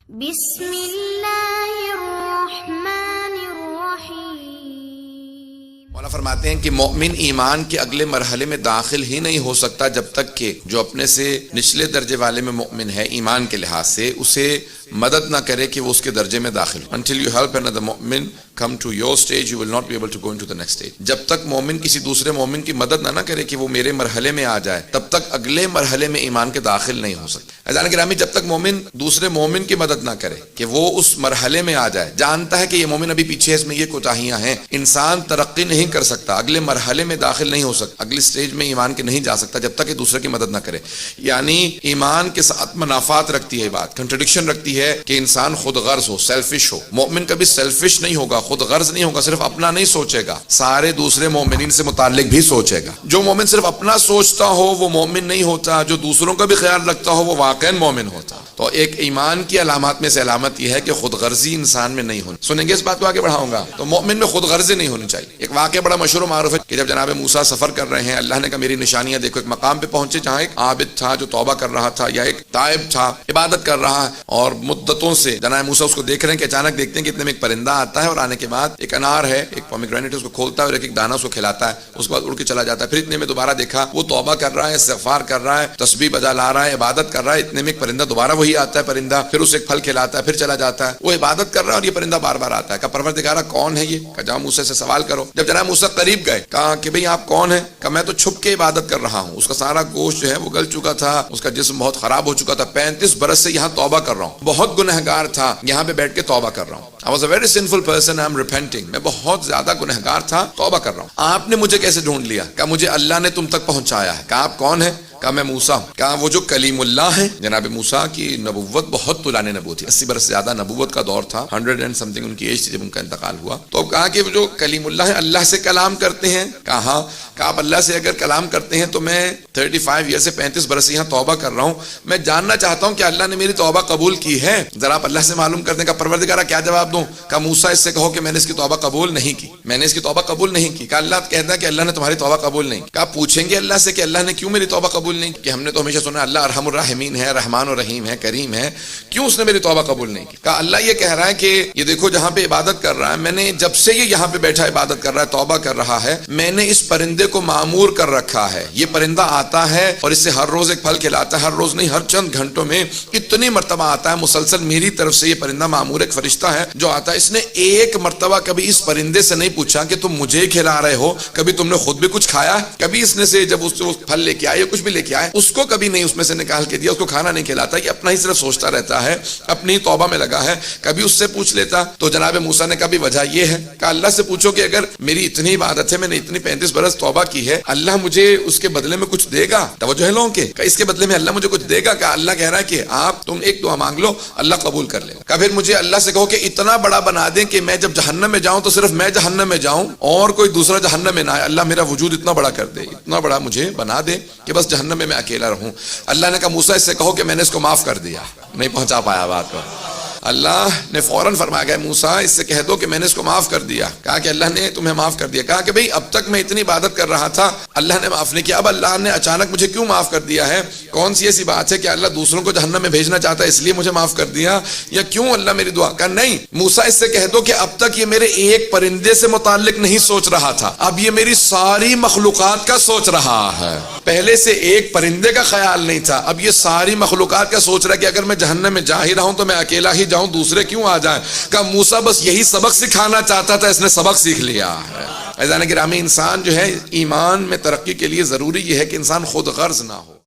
بسم اللہ الرحمن الرحیم۔ مولا فرماتے ہیں کہ مومن ایمان کے اگلے مرحلے میں داخل ہی نہیں ہو سکتا جب تک کہ جو اپنے سے نچلے درجے والے میں مومن ہے ایمان کے لحاظ سے اسے مدد نہ کرے کہ وہ اس کے درجے میں داخل ہو۔ Until you help another mu'min come to your stage, you will not be able to go into the next stage۔ جب تک مومن کسی دوسرے مومن کی مدد نہ کرے کہ وہ میرے مرحلے میں آ جائے تب تک اگلے مرحلے میں ایمان کے داخل نہیں ہو سکتا۔ عزیزان گرامی، جب تک مومن دوسرے مومن کی مدد نہ کرے کہ وہ اس مرحلے میں آ جائے، جانتا ہے کہ یہ مومن ابھی پیچھے ہے، اس میں یہ کوتاہیاں ہیں، انسان ترقی نہیں کر سکتا، اگلے مرحلے میں داخل نہیں ہو سکتا، اگلی سٹیج میں ایمان کے نہیں جا سکتا جب تک کہ دوسرے کی مدد نہ کرے۔ یعنی ایمان کے ساتھ منافات رکھتی ہے، بات کنٹرڈکشن رکھتی ہے کہ انسان خود غرض ہو، سیلفش ہو۔ مومن کبھی سیلفش نہیں ہوگا، خود غرض نہیں ہوگا، صرف اپنا نہیں سوچے گا، سارے دوسرے مومنین سے متعلق بھی سوچے گا۔ جو مومن صرف اپنا سوچتا ہو وہ مومن نہیں ہوتا، جو دوسروں کا بھی خیال رکھتا ہو وہ واقعاً مومن ہوتا۔ تو ایک ایمان کی علامات میں سے علامت یہ ہے کہ خود غرضی انسان میں نہیں ہونی۔ سنیں گے اس بات کو آگے بڑھاؤں گا۔ تو مومن میں خود غرضی نہیں ہونی چاہیے۔ ایک واقعہ بڑا مشہور و معروف ہے کہ جب جناب موسیٰ سفر کر رہے ہیں، اللہ نے کہا میری نشانیاں دیکھو۔ ایک مقام پہ پہنچے جہاں ایک عابد تھا جو توبہ کر رہا تھا، یا ایک تائب تھا عبادت کر رہا ہے، اور مدتوں سے جناب موسیٰ اس کو دیکھ رہے ہیں کہ اچانک دیکھتے ہیں کہ اتنے میں ایک پرندہ آتا ہے، اور آنے کے بعد ایک انار ہے، ایک پومیگرینیٹ، اس کو کھولتا ہے اور ایک دانہ اس کو کھلاتا ہے، اس کے بعد اڑ کے چلا جاتا ہے۔ پھر اتنے میں دوبارہ دیکھا وہ توبہ کر رہا ہے، استغفار کر رہا ہے، تسبیح بجا لا رہا ہے، عبادت کر رہا ہے، اتنے میں ایک پرندہ دوبارہ وہی آتا ہے پرندہ، پھر اسے ایک پھل کھلاتا ہے، پھر چلا جاتا ہے۔ وہ عبادت کر رہا ہے اور یہ پرندہ بار بار آتا ہے۔ کہا پروردگارہ کون ہے یہ؟ کہا جاؤ موسیٰ سے سوال کرو۔ جب جناب موسیٰ قریب گئے، کہا کہ بھئی آپ کون ہیں؟ کہا میں تو چھپ کے عبادت کر رہا ہوں، اس کا سارا گوشت جو ہے وہ گل چکا تھا، اس کا جسم بہت خراب ہو چکا تھا، 35 برس سے یہاں توبہ کر رہا ہوں، بہت گنہگار تھا، یہاں پہ بیٹھ کے توبہ کر رہا ہوں۔ I was a very sinful person, I am repenting۔ میں بہت زیادہ گنہگار تھا، توبہ کر رہا ہوں۔ آپ نے مجھے کیسے ڈھونڈ لیا؟ کہا مجھے اللہ نے تم تک پہنچایا ہے۔ کہا آپ کون ہیں؟ کہا میں موسیٰ ہوں۔ کہا وہ جو کلیم اللہ ہے، جناب موسیٰ کی نبوت بہت طولانِ نبوت تھی، 80 برس سے زیادہ نبوت کا دور تھا، 100 and something ان کی ایج تھی جب ان کا انتقال ہوا۔ تو اب کہا کہ وہ جو کلیم اللہ ہے، اللہ سے کلام کرتے ہیں؟ کہا ہاں۔ کہا آپ اللہ سے اگر کلام کرتے ہیں تو میں 35 ایئر سے 35 برس سے یہاں توبہ کر رہا ہوں، میں جاننا چاہتا ہوں کہ اللہ نے میری توبہ قبول کی ہے، ذرا آپ اللہ سے معلوم کر دیں۔ کا پروردگارہ کیا جواب دوں؟ کہا موسیٰ اس سے کہو کہ میں نے اس کی توبہ قبول نہیں کی، میں نے اس کی توبہ قبول نہیں کی۔ کہا اللہ کہتا ہے کہ اللہ نے تمہاری توبہ قبول نہیں کی۔ کہا پوچھیں گے اللہ سے کہ اللہ نے کیوں میری توبہ قبول نہیں کی؟ کہ ہم نے تو ہمیشہ سنا اللہ ارحم الراحمین ہے، رحمان و رحیم ہے، کریم ہے، کیوں اس نے میری توبہ قبول نہیں کی؟ کہا اللہ یہ کہہ رہا ہے کہ یہ دیکھو جہاں پہ عبادت کر رہا ہے، میں نے جب سے یہ یہاں پہ بیٹھا عبادت کر رہا ہے، توبہ کر رہا ہے، میں نے اس پرندے کو معمور کر رکھا ہے۔ یہ پرندہ آتا ہے اور اس سے ہر روز ایک پھل کھلاتا ہے، ہر روز نہیں ہر چند گھنٹوں میں اتنی مرتبہ آتا ہے مسلسل، میری طرف سے یہ پرندہ معمور، ایک فرشتہ ہے جو آتا ہے۔ اس نے ایک مرتبہ کبھی اس پرندے سے نہیں پوچھا کہ تم مجھے کھلا رہے ہو، کبھی تم نے خود بھی کچھ کھایا؟ کبھی اس نے سے جب اس سے وہ پھل لے کے آئے، کچھ بھی لے کے آئے، اس کو کبھی نہیں اس میں سے نکال کے دیا، اس کو کھانا نہیں کھلاتا، یہ اپنا ہی صرف سوچتا رہتا ہے، اپنی توبہ میں لگا ہے۔ کبھی اس سے پوچھ لیتا تو جناب موسیٰ نے کہا بھی وجہ یہ ہے۔ کہا اللہ سے پوچھو کہ اگر میری اتنی عبادت ہے، میں نے اتنی 35 برس توبہ کی ہے، اللہ مجھے اس کے بدلے میں کچھ دے گا؟ توجہ ہے لوگوں کے، کہ اس کے بدلے میں اللہ مجھے کچھ دے گا؟ کہ اللہ کہہ رہا ہے کہ آپ تم ایک دعا مانگ لو، اللہ قبول کر لے گا۔ کہ پھر مجھے اللہ سے کہو کہ اتنا بڑا بنا دیں کہ میں جب جہنم میں جاؤں تو صرف میں جہنم میں جاؤں اور کوئی دوسرا جہنم میں نہ آئے، اللہ میرا وجود اتنا بڑا کر دے، اتنا بڑا مجھے بنا دے کہ بس جہنم میں اکیلا رہوں۔ اللہ نے کہا موسیٰ اس سے کہو کہ میں نے اس کو معاف کر دیا۔ نہیں پہنچا پایا بات کو۔ اللہ نے فوراً فرمایا گیا موسیٰ اس سے کہہ دو کہ میں نے اس کو معاف کر دیا۔ کہا کہ اللہ نے تمہیں معاف کر دیا۔ کہا کہ بھئی اب تک میں اتنی عبادت کر رہا تھا، اللہ نے معاف نہیں کیا، اب اللہ نے اچانک مجھے کیوں معاف کر دیا ہے؟ کون سی ایسی بات ہے کہ اللہ دوسروں کو جہنم میں بھیجنا چاہتا ہے اس لیے مجھے معاف کر دیا، یا کیوں اللہ میری دعا؟ کہا نہیں موسیٰ اس سے کہہ دو کہ اب تک یہ میرے ایک پرندے سے متعلق نہیں سوچ رہا تھا، اب یہ میری ساری مخلوقات کا سوچ رہا ہے۔ پہلے سے ایک پرندے کا خیال نہیں تھا، اب یہ ساری مخلوقات کا سوچ رہا ہے کہ اگر میں جہنم میں جا ہی رہا ہوں تو میں اکیلا ہی جاؤں، دوسرے کیوں آ جائیں۔ کہ موسیٰ بس یہی سبق سکھانا چاہتا تھا، اس نے سبق سیکھ لیا ہے۔ عزیزان گرامی، انسان جو ہے ایمان میں ترقی کے لیے ضروری یہ ہے کہ انسان خود غرض نہ ہو۔